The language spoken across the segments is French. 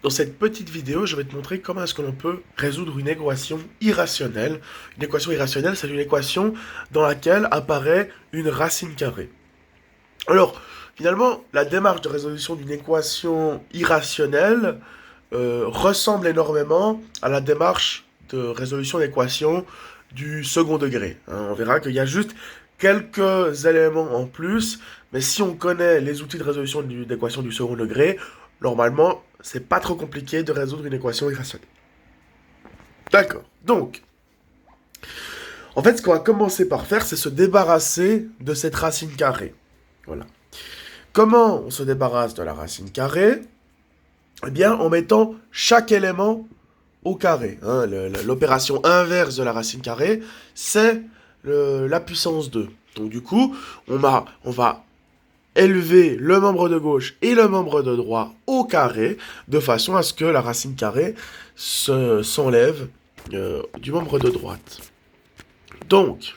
Dans cette petite vidéo, je vais te montrer comment est-ce que l'on peut résoudre une équation irrationnelle. Une équation irrationnelle, c'est une équation dans laquelle apparaît une racine carrée. Alors, finalement, la démarche de résolution d'une équation irrationnelle ressemble énormément à la démarche de résolution d'équations du second degré. On verra qu'il y a juste quelques éléments en plus, mais si on connaît les outils de résolution d'équations du second degré, normalement, c'est pas trop compliqué de résoudre une équation irrationnelle. D'accord. Donc, en fait, ce qu'on va commencer par faire, c'est se débarrasser de cette racine carrée. Voilà. Comment on se débarrasse de la racine carrée? Eh bien, en mettant chaque élément au carré. L'opération inverse de la racine carrée, c'est la puissance 2. Donc du coup, on va élever le membre de gauche et le membre de droite au carré, de façon à ce que la racine carrée s'enlève du membre de droite. Donc,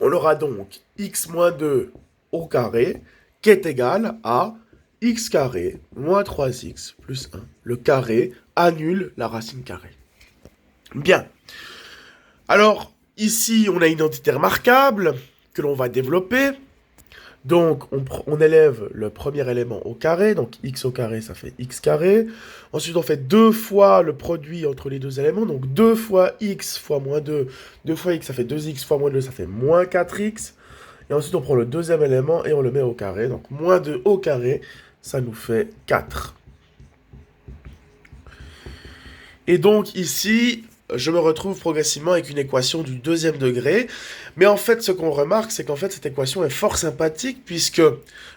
on aura donc x moins 2 au carré, qui est égal à x carré moins 3x plus 1. Le carré annule la racine carrée. Bien. Alors, ici, on a une identité remarquable que l'on va développer. Donc, on élève le premier élément au carré. Donc, x au carré, ça fait x carré. Ensuite, on fait 2 fois le produit entre les deux éléments. Donc, 2 fois x fois moins 2. 2 fois x, ça fait 2x fois moins 2, ça fait moins 4x. Et ensuite, on prend le deuxième élément et on le met au carré. Donc, moins 2 au carré, ça nous fait 4. Et donc, ici, je me retrouve progressivement avec une équation du deuxième degré. Mais en fait, ce qu'on remarque, c'est qu'en fait, cette équation est fort sympathique, puisque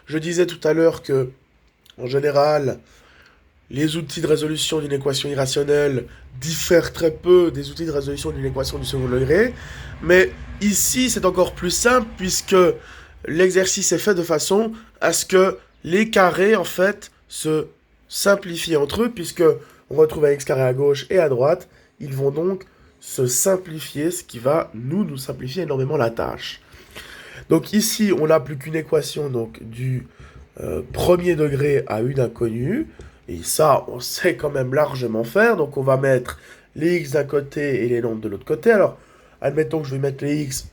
je disais tout à l'heure que, en général, les outils de résolution d'une équation irrationnelle diffèrent très peu des outils de résolution d'une équation du second degré. Mais ici, c'est encore plus simple, puisque l'exercice est fait de façon à ce que les carrés, en fait, se simplifient entre eux, puisque on retrouve un x carré à gauche et à droite. Ils vont donc se simplifier, ce qui va nous simplifier énormément la tâche. Donc ici, on n'a plus qu'une équation donc, du premier degré à une inconnue. Et ça, on sait quand même largement faire. Donc on va mettre les x d'un côté et les nombres de l'autre côté. Alors, admettons que je vais mettre les x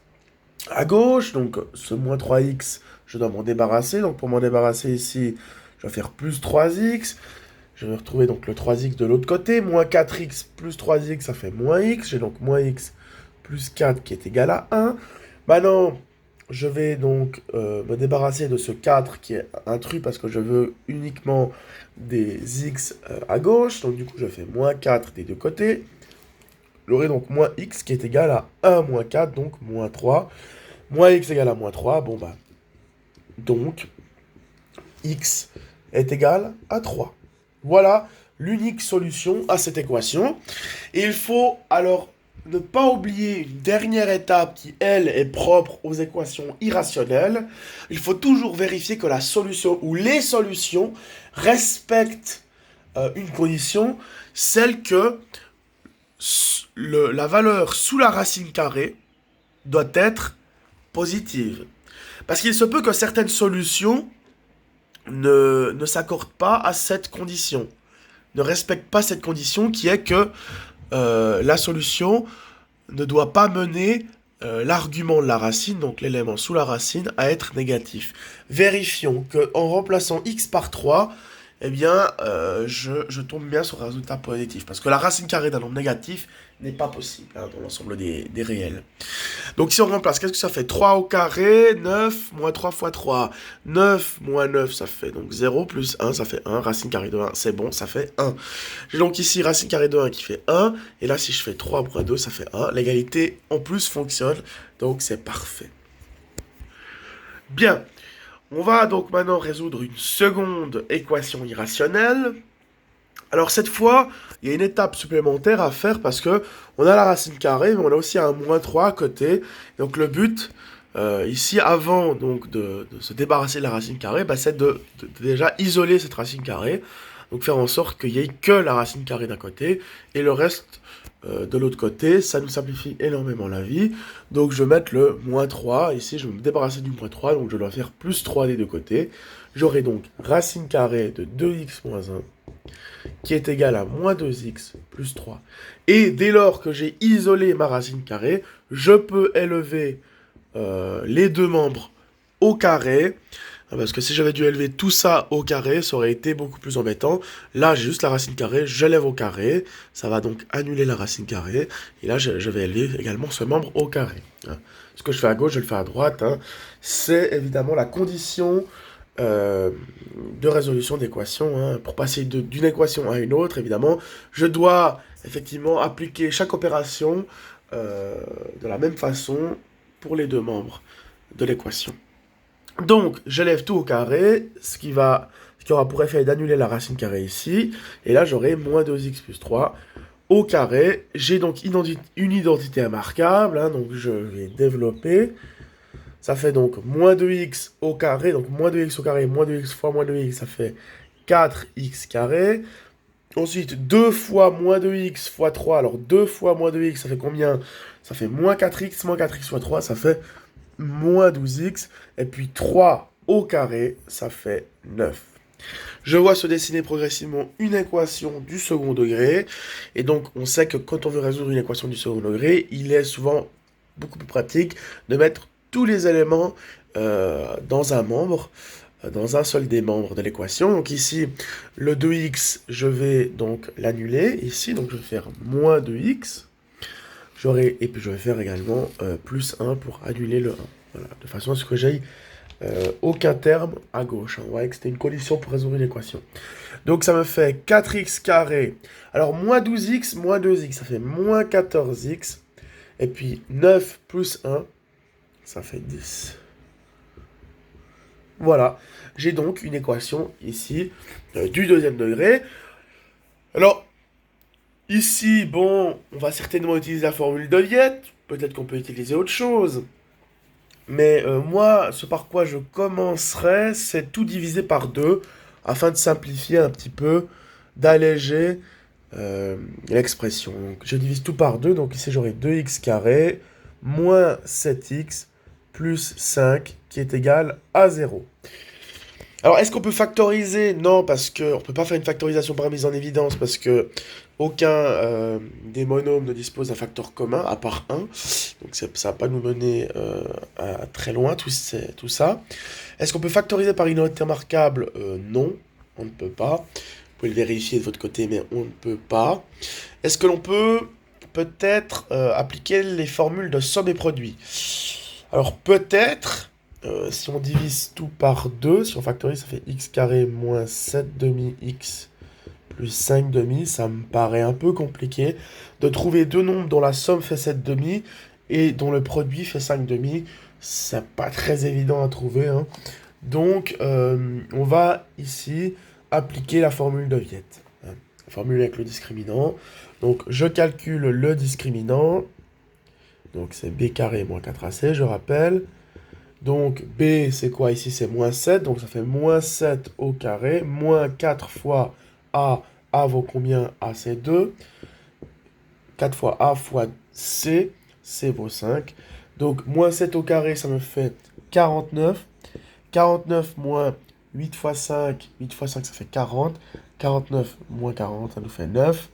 à gauche. Donc ce moins 3x, je dois m'en débarrasser. Donc pour m'en débarrasser ici, je vais faire plus 3x. Je vais retrouver donc le 3x de l'autre côté. Moins 4x plus 3x, ça fait moins x. J'ai donc moins x plus 4 qui est égal à 1. Maintenant, je vais donc me débarrasser de ce 4 qui est intrus parce que je veux uniquement des x à gauche. Donc du coup, je fais moins 4 des deux côtés. J'aurai donc moins x qui est égal à 1 moins 4, donc moins 3. Moins x égale à moins 3. Bon bah, donc, x est égal à 3. Voilà l'unique solution à cette équation. Et il faut alors ne pas oublier une dernière étape qui, elle, est propre aux équations irrationnelles. Il faut toujours vérifier que la solution ou les solutions respectent une condition, celle que la valeur sous la racine carrée doit être positive. Parce qu'il se peut que certaines solutions ne s'accorde pas à cette condition, ne respecte pas cette condition qui est que la solution ne doit pas mener l'argument de la racine, donc l'élément sous la racine, à être négatif. Vérifions qu'en remplaçant x par 3, eh bien, je tombe bien sur un résultat positif. Parce que la racine carrée d'un nombre négatif n'est pas possible dans l'ensemble des réels. Donc si on remplace, qu'est-ce que ça fait? 3 au carré, 9, moins 3 fois 3. 9 moins 9, ça fait donc 0, plus 1, ça fait 1. Racine carrée de 1, c'est bon, ça fait 1. J'ai donc ici racine carrée de 1 qui fait 1. Et là, si je fais 3 moins 2, ça fait 1. L'égalité, en plus, fonctionne. Donc c'est parfait. Bien. On va donc maintenant résoudre une seconde équation irrationnelle. Alors cette fois, il y a une étape supplémentaire à faire parce que on a la racine carrée, mais on a aussi un moins 3 à côté. Donc le but, ici, avant donc, de se débarrasser de la racine carrée, bah, c'est de déjà isoler cette racine carrée. Donc faire en sorte qu'il n'y ait que la racine carrée d'un côté et le reste de l'autre côté. Ça nous simplifie énormément la vie. Donc je vais mettre le moins 3. Ici, je vais me débarrasser du moins 3, donc je dois faire plus 3 des deux côtés. J'aurai donc racine carrée de 2x moins 1 qui est égal à moins 2x plus 3. Et dès lors que j'ai isolé ma racine carrée, je peux élever les deux membres au carré. Parce que si j'avais dû élever tout ça au carré, ça aurait été beaucoup plus embêtant. Là, j'ai juste la racine carrée, je lève au carré. Ça va donc annuler la racine carrée. Et là, je vais élever également ce membre au carré. Ce que je fais à gauche, je le fais à droite. C'est évidemment la condition de résolution d'équation. Pour passer d'une équation à une autre, évidemment, je dois effectivement appliquer chaque opération de la même façon pour les deux membres de l'équation. Donc, je lève tout au carré, ce qui aura pour effet d'annuler la racine carrée ici. Et là, j'aurai moins 2x plus 3 au carré. J'ai donc une identité remarquable, donc je vais développer. Ça fait donc moins 2x au carré, donc moins 2x au carré, moins 2x fois moins 2x, ça fait 4x carré. Ensuite, 2 fois moins 2x fois 3, alors 2 fois moins 2x, ça fait combien? Ça fait moins 4x fois 3, ça fait moins 12x, et puis 3 au carré, ça fait 9. Je vois se dessiner progressivement une équation du second degré, et donc on sait que quand on veut résoudre une équation du second degré, il est souvent beaucoup plus pratique de mettre tous les éléments dans un membre, dans un seul des membres de l'équation. Donc ici, le 2x, je vais donc l'annuler, ici, donc je vais faire moins 2x, et puis je vais faire également plus 1 pour annuler le 1. Voilà, de façon à ce que j'aille aucun terme à gauche. On voyait que c'était une condition pour résoudre une équation. Donc ça me fait 4x carré. Alors moins 12x, moins 2x, ça fait moins 14x. Et puis 9 plus 1, ça fait 10. Voilà, j'ai donc une équation ici du deuxième degré. Alors, ici, bon, on va certainement utiliser la formule de Viette. Peut-être qu'on peut utiliser autre chose. Mais moi, ce par quoi je commencerai, c'est tout diviser par 2, afin de simplifier un petit peu, d'alléger l'expression. Donc, je divise tout par 2, donc ici j'aurai 2x carré, moins 7x, plus 5, qui est égal à 0. Alors, est-ce qu'on peut factoriser? Non, parce qu'on ne peut pas faire une factorisation par mise en évidence, parce que aucun des monômes ne dispose d'un facteur commun, à part 1. Donc, ça ne va pas nous mener à très loin, tout ça. Est-ce qu'on peut factoriser par une unité remarquable? Non, on ne peut pas. Vous pouvez le vérifier de votre côté, mais on ne peut pas. Est-ce que l'on peut peut-être appliquer les formules de somme et produit? Alors, peut-être... si on divise tout par 2, si on factorise, ça fait x carré moins 7 demi-x plus 5 demi. Ça me paraît un peu compliqué de trouver deux nombres dont la somme fait 7 demi et dont le produit fait 5 demi. C'est pas très évident à trouver. Donc, on va ici appliquer la formule de Viette. La formule avec le discriminant. Donc, je calcule le discriminant. Donc, c'est b carré moins 4ac, je rappelle. Donc, B, c'est quoi ici? C'est moins 7, donc ça fait moins 7 au carré, moins 4 fois A, A vaut combien? A, c'est 2. 4 fois A fois C, C vaut 5. Donc, moins 7 au carré, ça me fait 49. 49 moins 8 fois 5, 8 fois 5, ça fait 40. 49 moins 40, ça nous fait 9,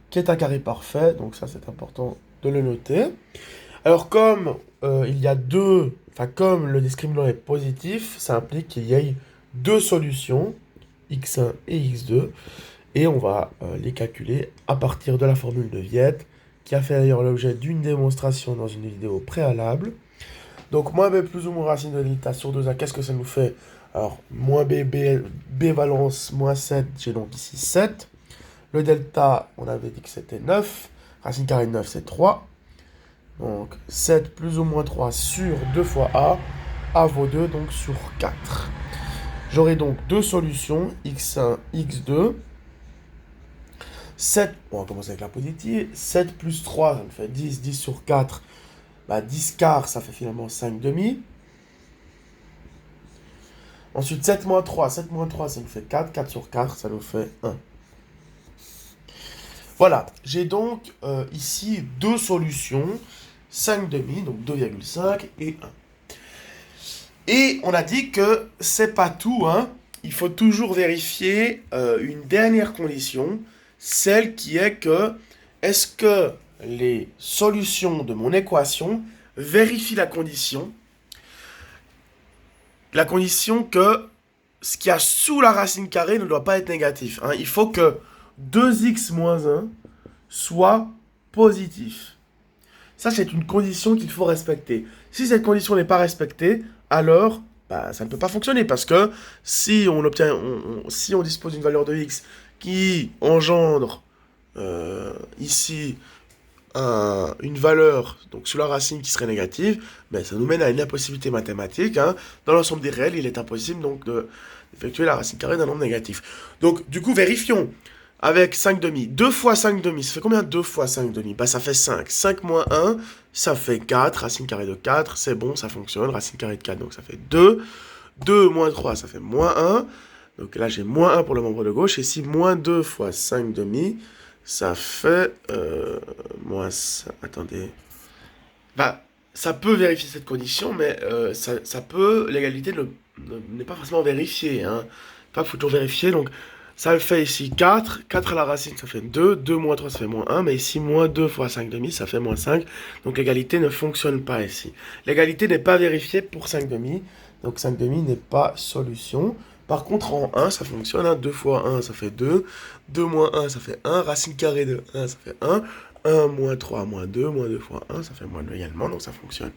qui est un carré parfait, donc ça, c'est important de le noter. Alors, comme il y a comme le discriminant est positif, ça implique qu'il y ait deux solutions, x1 et x2, et on va les calculer à partir de la formule de Viette, qui a fait d'ailleurs l'objet d'une démonstration dans une vidéo préalable. Donc, moins b plus ou moins racine de delta sur 2a, qu'est-ce que ça nous fait? Alors, moins b valence, moins 7, j'ai donc ici 7. Le delta, on avait dit que c'était 9. Racine carrée de 9, c'est 3. Donc, 7 plus ou moins 3 sur 2 fois A. A vaut 2, donc sur 4. J'aurai donc deux solutions, x1, x2. 7, on va commencer avec la positive. 7 plus 3, ça me fait 10. 10 sur 4, 10 quarts, ça fait finalement 5 demi. Ensuite, 7 moins 3, ça nous fait 4. 4 sur 4, ça nous fait 1. Voilà, j'ai donc ici deux solutions, 5 demi, donc 2,5 et 1. Et on a dit que c'est pas tout, il faut toujours vérifier une dernière condition, celle qui est que est-ce que les solutions de mon équation vérifient la condition que ce qu'il y a sous la racine carrée ne doit pas être négatif. Hein. Il faut que 2x moins 1 soit positif. Ça, c'est une condition qu'il faut respecter. Si cette condition n'est pas respectée, alors bah, ça ne peut pas fonctionner parce que si si on dispose d'une valeur de x qui engendre ici une valeur donc sous la racine qui serait négative, ben, ça nous mène à une impossibilité mathématique. Hein. Dans l'ensemble des réels, il est impossible donc d'effectuer la racine carrée d'un nombre négatif. Donc, du coup, vérifions avec 5 demi. 2 fois 5 demi, ça fait combien 2 fois 5 demi? Bah, ça fait 5. 5 moins 1, ça fait 4. Racine carrée de 4, c'est bon, ça fonctionne. Racine carrée de 4, donc ça fait 2. 2 moins 3, ça fait moins 1. Donc là, j'ai moins 1 pour le membre de gauche. Et si moins 2 fois 5 demi, ça fait... attendez. Bah, ça peut vérifier cette condition, mais ça peut... L'égalité n'est pas forcément vérifiée. Hein. Pas faut toujours vérifier, donc... Ça le fait ici 4. 4 à la racine, ça fait 2. 2 moins 3, ça fait moins 1. Mais ici, moins 2 fois 5 demi, ça fait moins 5. Donc l'égalité ne fonctionne pas ici. L'égalité n'est pas vérifiée pour 5 demi. Donc 5 demi n'est pas solution. Par contre, en 1, ça fonctionne. Hein. 2 fois 1, ça fait 2. 2 moins 1, ça fait 1. Racine carrée de 1, ça fait 1. 1 moins 3 moins 2. Moins 2 fois 1, ça fait moins 2 également. Donc ça fonctionne.